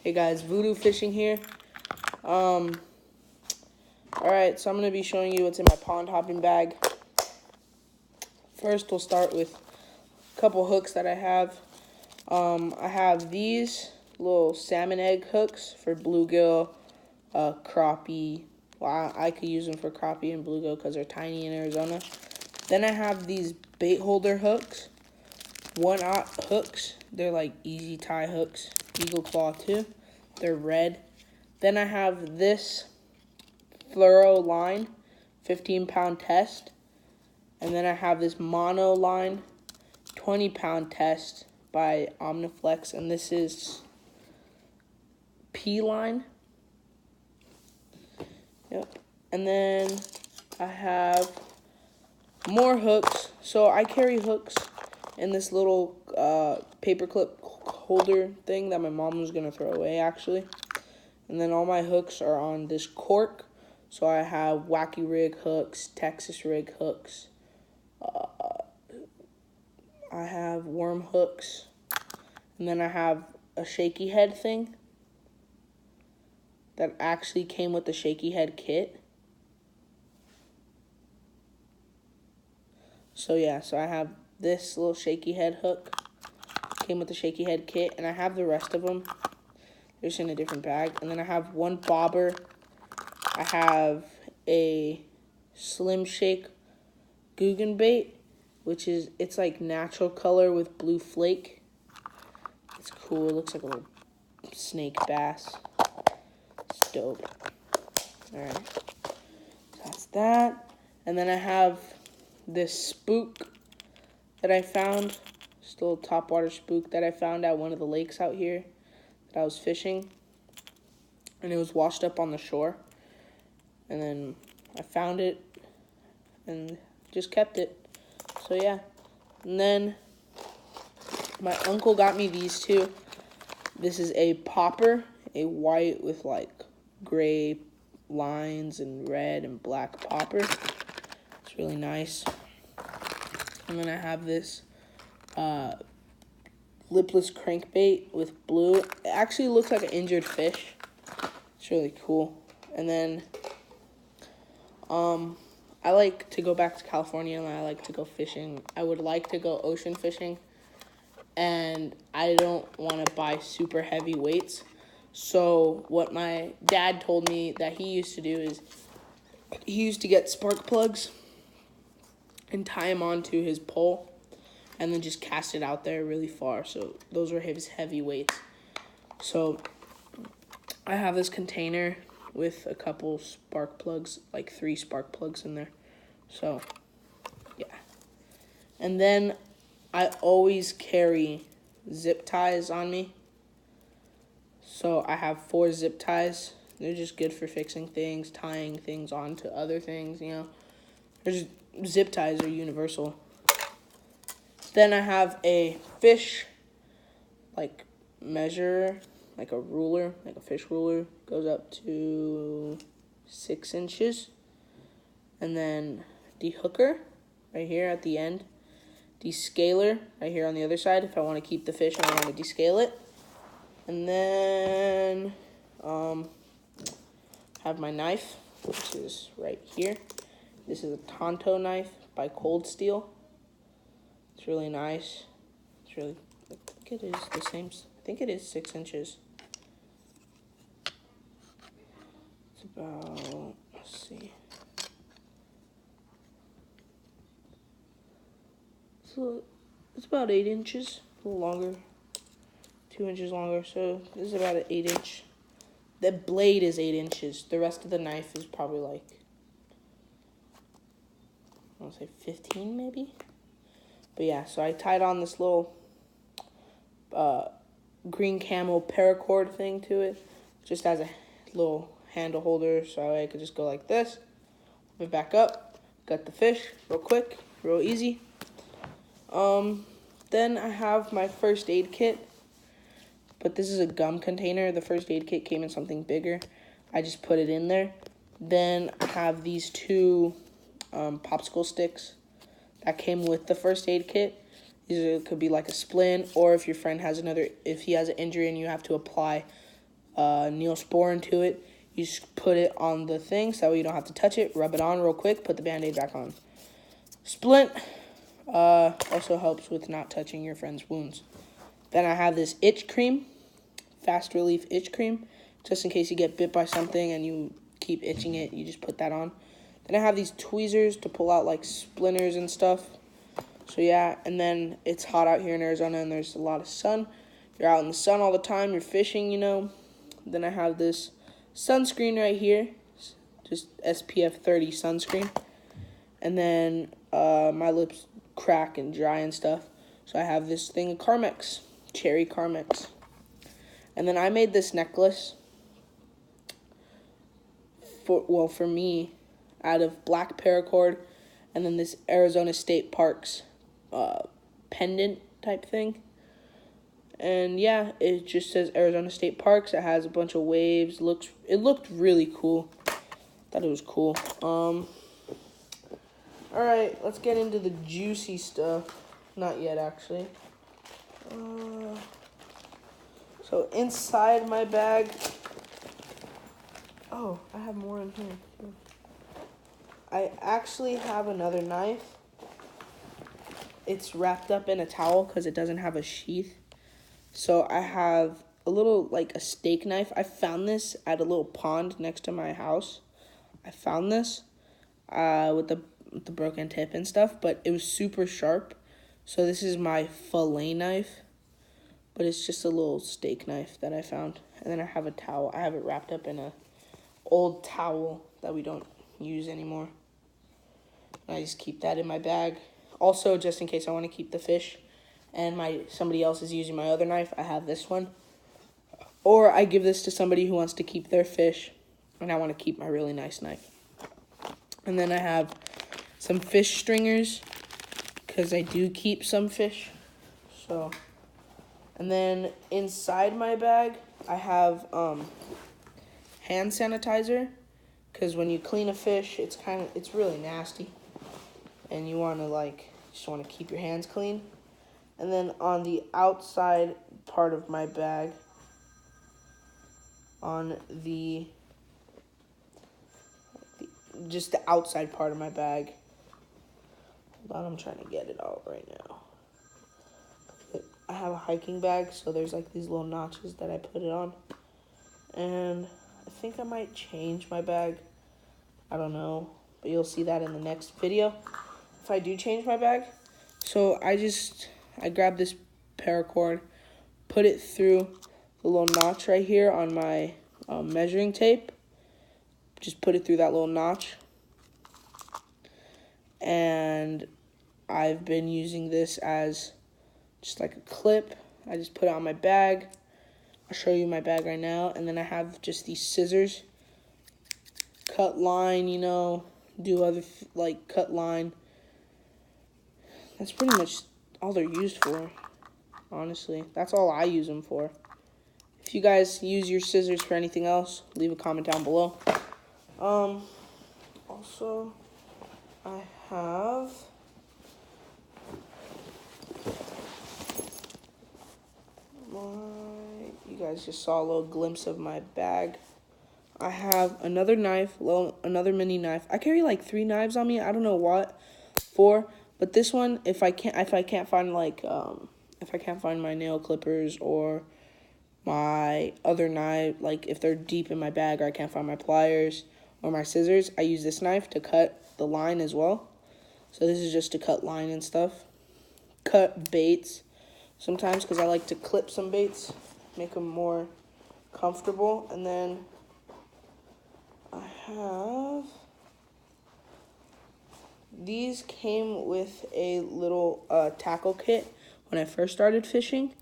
Hey guys, Voodoo Fishing here. Alright, so I'm going to be showing you what's in my pond hopping bag. First, we'll start with a couple hooks that I have. I have these little salmon egg hooks for bluegill, crappie. Well, I could use them for crappie and bluegill because they're tiny in Arizona. Then I have these bait holder hooks, 1/0 hooks. They're like easy tie hooks, Eagle Claw too. They're red. Then I have this fluoro line, 15-pound test. And then I have this mono line, 20-pound test by Omniflex. And this is P line. Yep. And then I have more hooks. So I carry hooks in this little paperclip holder thing that my mom was going to throw away, actually. And then all my hooks are on this cork. So I have Wacky Rig hooks, Texas Rig hooks. I have worm hooks. And then I have a shaky head thing that actually came with the shaky head kit. So yeah, so I have this little shaky head hook. Came with the shaky head kit. And I have the rest of them. They're just in a different bag. And then I have one bobber. I have a Slim Shake Googan bait, which is, it's like natural color with blue flake. It's cool. It looks like a little snake bass. It's dope. Alright. So that's that. And then I have this spook that I found. Just a little topwater spook that I found at one of the lakes out here that I was fishing. And it was washed up on the shore. And then I found it and just kept it. So yeah. And then my uncle got me these two. This is a popper, a white with like gray lines and red and black popper. It's really nice. And then I have this lipless crankbait with blue. It actually looks like an injured fish. It's really cool. And then I like to go back to California and I like to go fishing. I would like to go ocean fishing. And I don't want to buy super heavy weights. So what my dad told me that he used to do is he used to get spark plugs and tie them onto his pole and then just cast it out there really far. So those were his heavy weights. So I have this container with a couple spark plugs, like 3 spark plugs in there. So, yeah. And then I always carry zip ties on me. So I have 4 zip ties. They're just good for fixing things, tying things onto other things, you know. Zip ties are universal. Then I have a fish, like, measure, like a ruler, like a fish ruler. Goes up to 6 inches. And then dehooker right here at the end. Descaler right here on the other side if I want to keep the fish and I want to descale it. And then have my knife, which is right here. This is a Tonto knife by Cold Steel. It's really nice. It's really, I think it is the same. I think it is 6 inches. It's about, let's see. So it's about 8 inches, a little longer, 2 inches longer. So this is about an 8-inch. The blade is 8 inches. The rest of the knife is probably like, I want to say 15 maybe. But yeah, so I tied on this little green camel paracord thing to it, just as a little handle holder, so I could just go like this, whip it back up, gut the fish real quick, real easy. Then I have my first aid kit, but this is a gum container. The first aid kit came in something bigger. I just put it in there. Then I have these 2 popsicle sticks that came with the first aid kit. These could be like a splint, or if your friend has if he has an injury and you have to apply Neosporin to it. You just put it on the thing so that way you don't have to touch it. Rub it on real quick. Put the Band-Aid back on. Splint also helps with not touching your friend's wounds. Then I have this itch cream, Fast Relief itch cream, just in case you get bit by something and you keep itching it. You just put that on. Then I have these tweezers to pull out like splinters and stuff. So yeah, and then it's hot out here in Arizona and there's a lot of sun. You're out in the sun all the time. You're fishing, you know. Then I have this sunscreen right here, just SPF 30 sunscreen. And then my lips crack and dry and stuff. So I have this thing of Carmex, Cherry Carmex. And then I made this necklace for me out of black paracord and then this Arizona State Parks pendant type thing. And yeah, it just says Arizona State Parks. It has a bunch of waves. It looked really cool. Thought it was cool. All right, let's get into the juicy stuff. Not yet, actually. So inside my bag. Oh, I have more in here. I actually have another knife. It's wrapped up in a towel because it doesn't have a sheath. So I have a little, like a steak knife. I found this at a little pond next to my house. I found this with the broken tip and stuff, but it was super sharp. So this is my fillet knife, but it's just a little steak knife that I found. And then I have a towel. I have it wrapped up in a old towel that we don't use anymore. And I just keep that in my bag. Also, just in case I want to keep the fish and somebody else is using my other knife, I have this one. Or I give this to somebody who wants to keep their fish, and I want to keep my really nice knife. And then I have some fish stringers, because I do keep some fish. So, and then inside my bag, I have hand sanitizer, because when you clean a fish, it's really nasty, and you want to just want to keep your hands clean. And then on the outside part of my bag, just the outside part of my bag. Hold on, I'm trying to get it out right now. I have a hiking bag, so there's like these little notches that I put it on. And I think I might change my bag. I don't know, but you'll see that in the next video if I do change my bag. So I grabbed this paracord, put it through the little notch right here on my measuring tape. Just put it through that little notch. And I've been using this as just like a clip. I just put it on my bag. I'll show you my bag right now. And then I have just these scissors. Cut line, do other, cut line. That's pretty much all they're used for, honestly. That's all I use them for. If you guys use your scissors for anything else, leave a comment down below. Also, I have you guys just saw a little glimpse of my bag. I have another knife, another mini knife. I carry like 3 knives on me. I don't know what for, but this one, if I can't find if I can't find my nail clippers or my other knife, if they're deep in my bag or I can't find my pliers or my scissors, I use this knife to cut the line as well. So this is just to cut line and stuff. Cut baits sometimes because I like to clip some baits, make them more comfortable. And then I have, these came with a little tackle kit when I first started fishing,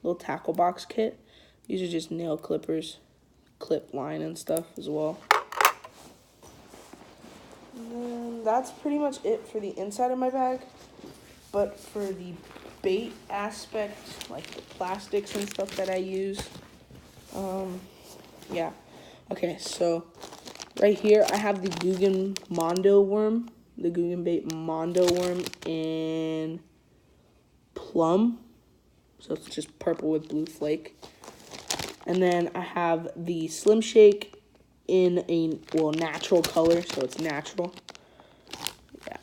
little tackle box kit. These are just nail clippers, clip line and stuff as well. And then that's pretty much it for the inside of my bag. But for the bait aspect, like the plastics and stuff that I use, yeah. Okay, so right here I have the Googan Mondo worm, the Googan Bait Mondo worm in plum. So it's just purple with blue flake. And then I have the Slim Shake in a, well, natural color, so it's natural. Yeah.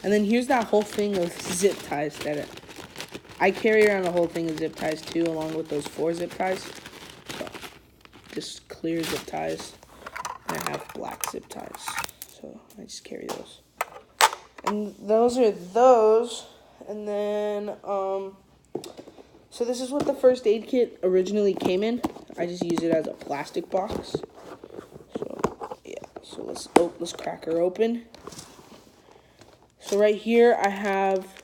And then here's that whole thing of zip ties that I carry around a whole thing of zip ties too, along with those 4 zip ties. So, just clear zip ties. And I have black zip ties. So, I just carry those. And those are those. And then, so this is what the first aid kit originally came in. I just use it as a plastic box. So, yeah. So, let's crack her open. So, right here, I have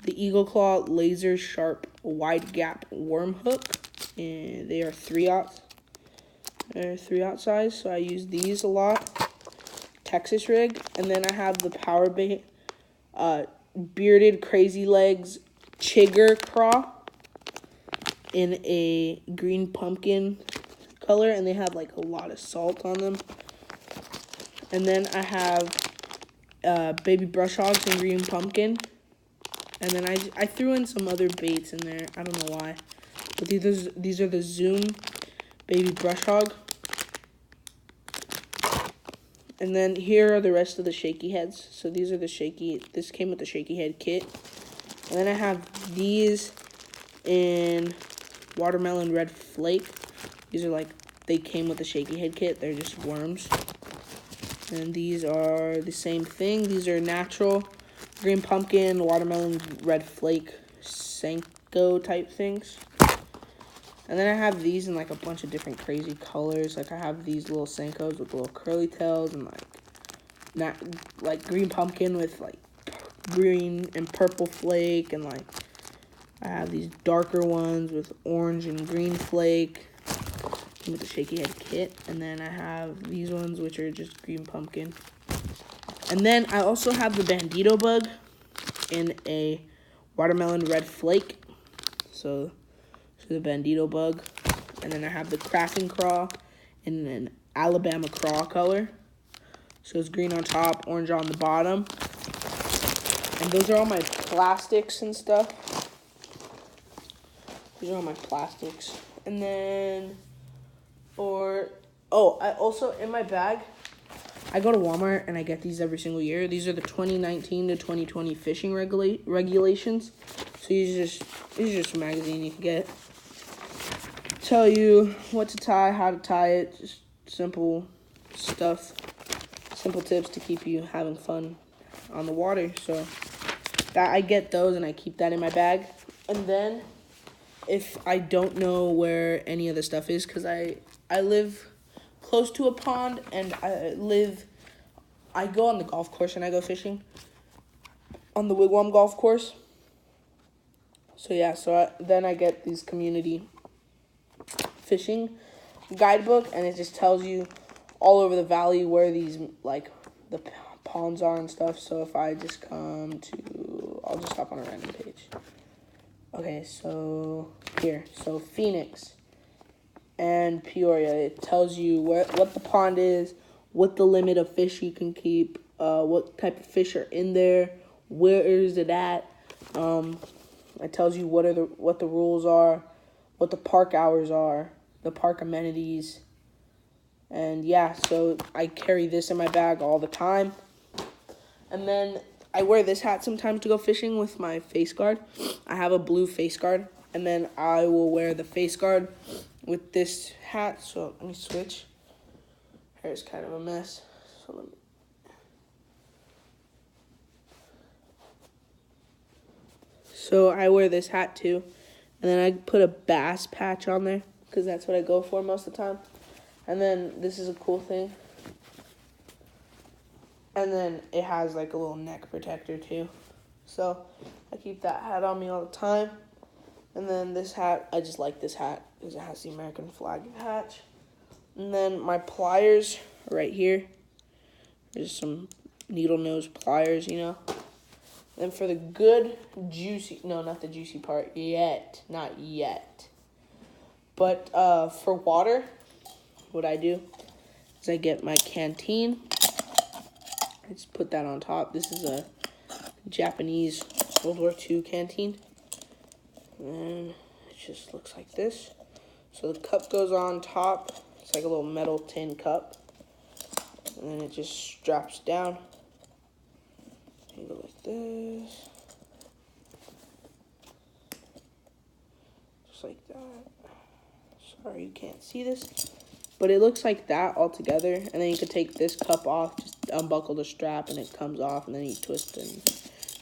the Eagle Claw Laser Sharp Wide Gap Worm Hook. And they are 3/0. They're 3/0 size, so I use these a lot. Texas rig. And then I have the Power Bait Bearded Crazy Legs Chigger Craw in a green pumpkin color, and they have like a lot of salt on them. And then I have baby brush hogs in green pumpkin. And then I threw in some other baits in there. I don't know why. But these are the Zoom baby brush hog. And then here are the rest of the shaky heads. So these are this came with the shaky head kit. And then I have these in Watermelon Red Flake. These are like, they came with the shaky head kit. They're just worms. And these are the same thing. These are natural green pumpkin, Watermelon Red Flake, Senko type things. And then I have these in like a bunch of different crazy colors. Like I have these little Senkos with little curly tails, and like green pumpkin with like green and purple flake, and like I have these darker ones with orange and green flake with the shaky head kit. And then I have these ones which are just green pumpkin. And then I also have the Bandito Bug in a Watermelon Red Flake. So the Bandito Bug. And then I have the Kraken Craw in an Alabama Craw color. So it's green on top, orange on the bottom. And those are all my plastics and stuff. These are all my plastics. And then I also, in my bag, I go to Walmart and I get these every single year. These are the 2019 to 2020 fishing regulations. So these are just a magazine you can get. Tell you what to tie, how to tie it, just simple stuff, simple tips to keep you having fun on the water. So I get those and I keep that in my bag. And then if I don't know where any of the stuff is, because I live close to a pond, and I go on the golf course and I go fishing on the Wigwam golf course. So yeah, then I get these community fishing guidebook, and it just tells you all over the valley where these, like, the ponds are and stuff. So if I just I'll just hop on a random page. Okay, so here, so Phoenix and Peoria, it tells you what the pond is, what the limit of fish you can keep, what type of fish are in there, where is it at. It tells you what the rules are, what the park hours are, the park amenities. And yeah, so I carry this in my bag all the time. And then I wear this hat sometimes to go fishing with my face guard. I have a blue face guard, and then I will wear the face guard with this hat. So let me switch. Hair's kind of a mess. So I wear this hat too, and then I put a bass patch on there because that's what I go for most of the time. And then this is a cool thing. And then it has like a little neck protector too. So I keep that hat on me all the time. And then this hat, I just like this hat because it has the American flag patch. And then my pliers are right here. There's some needle nose pliers, you know. Then for the good juicy, no, not the juicy part yet, not yet. But for water, what I do is I get my canteen. I just put that on top. This is a Japanese World War II canteen. And it just looks like this. So the cup goes on top. It's like a little metal tin cup. And then it just straps down. You go like this. Just like that. Sorry, you can't see this. But it looks like that all together. And then you could take this cup off, just unbuckle the strap, and it comes off. And then you twist and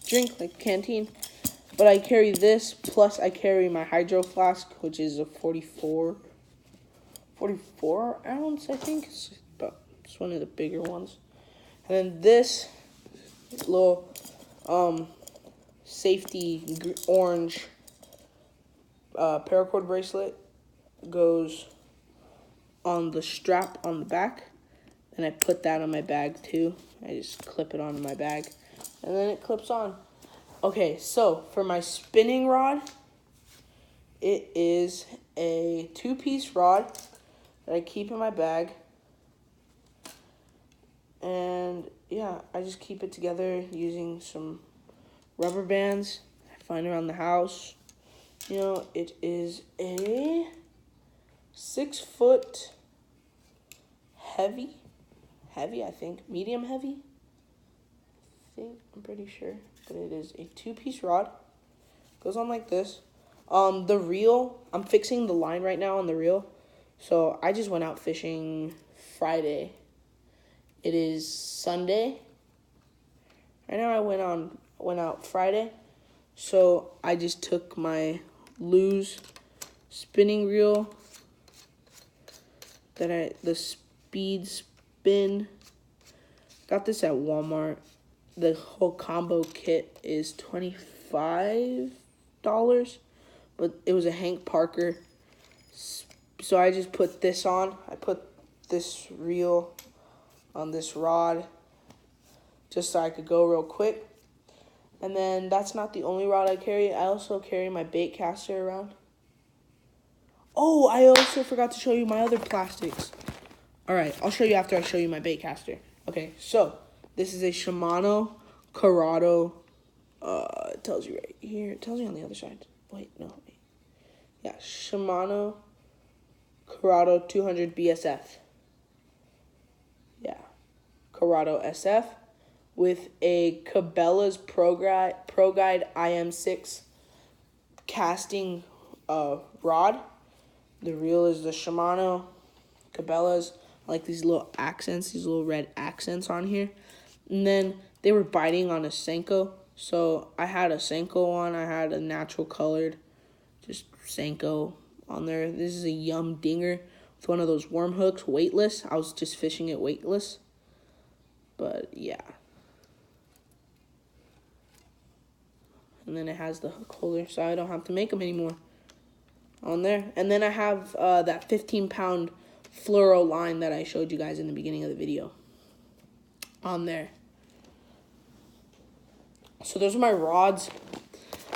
drink like a canteen. But I carry this, plus I carry my hydro flask, which is a 44 ounce, I think. It's one of the bigger ones. And then this little safety orange paracord bracelet goes on the strap on the back. And I put that on my bag too. I just clip it onto my bag. And then it clips on. Okay, so for my spinning rod, it is a 2-piece rod that I keep in my bag. And yeah, I just keep it together using some rubber bands I find around the house. You know, it is a 6-foot heavy, I think, medium heavy. I'm pretty sure, but it is a 2-piece rod. Goes on like this. The reel, I'm fixing the line right now on the reel. So I just went out fishing Friday. It is Sunday. Right now I went out Friday. So I just took my Lew's spinning reel the Speed Spin. Got this at Walmart. The whole combo kit is $25, but it was a Hank Parker. So I just put this on. I put this reel on this rod just so I could go real quick. And then that's not the only rod I carry. I also carry my bait caster around. Oh, I also forgot to show you my other plastics. All right, I'll show you after I show you my bait caster. Okay, so this is a Shimano Curado. It tells you right here. It tells you on the other side. Wait, no. Wait. Yeah, Shimano Curado 200 BSF. Yeah, Curado SF with a Cabela's Pro Guide IM6 casting rod. The reel is the Shimano. Cabela's. I like these little accents, these little red accents on here. And then they were biting on a Senko. So I had a Senko on. I had a natural colored, just Senko on there. This is a Yum Dinger with one of those worm hooks, weightless. I was just fishing it weightless. But yeah. And then it has the hook holder, so I don't have to make them anymore on there. And then I have that 15-pound fluoro line that I showed you guys in the beginning of the video on there. So those are my rods.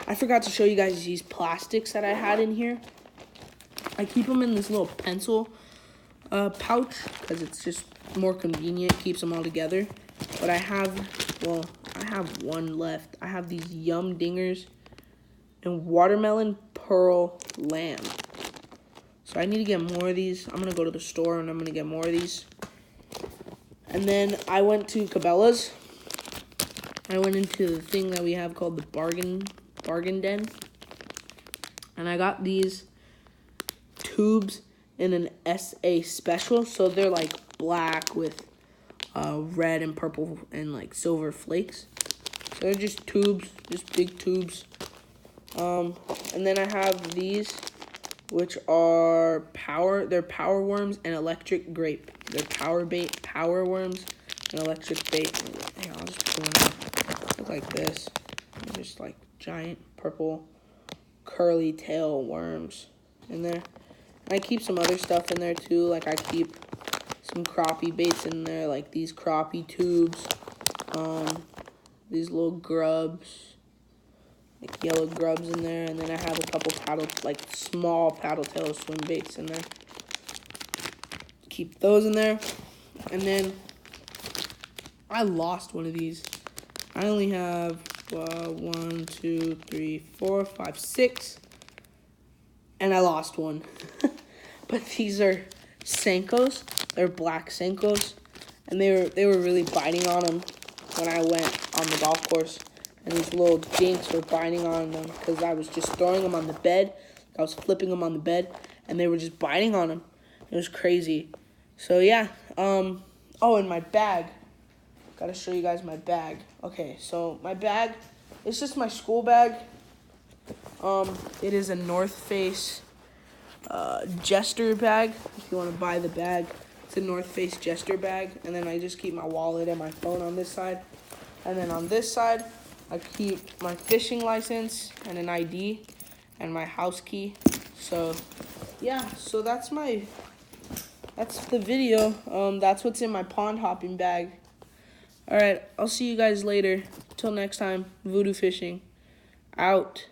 I forgot to show you guys these plastics that I had in here. I keep them in this little pencil pouch because it's just more convenient. Keeps them all together. But I have one left. I have these Yum Dingers and Watermelon Pearl Lamb. So I need to get more of these. I'm going to go to the store and I'm going to get more of these. And then I went to Cabela's. I went into the thing that we have called the bargain den. And I got these tubes in an SA special. So they're like black with red and purple and like silver flakes. So they're just tubes, just big tubes. And then I have these, which are they're power worms and electric grape. They're power worms and electric bait. Hang on, I'll just put one on. Look like this. They're just like giant purple curly tail worms in there. And I keep some other stuff in there too. Like I keep some crappie baits in there, like these crappie tubes. These little grubs. Like yellow grubs in there, and then I have a couple small paddle tail swim baits in there. Keep those in there. And then I lost one of these. I only have 1, 2, 3, 4, 5, 6, and I lost one. but these are Senkos. They're black Senkos, and they were really biting on them when I went on the golf course. And these little dinks were biting on them because I was just throwing them on the bed. I was flipping them on the bed, and they were just biting on them. It was crazy. So yeah. Oh, and my bag. Gotta show you guys my bag. Okay, so my bag, it's just my school bag. It is a North Face Jester bag. If you want to buy the bag, it's a North Face Jester bag. And then I just keep my wallet and my phone on this side. And then on this side, I keep my fishing license and an ID and my house key. So yeah, so that's the video. That's what's in my pond hopping bag. All right, I'll see you guys later. Till next time, Voodoo Fishing out.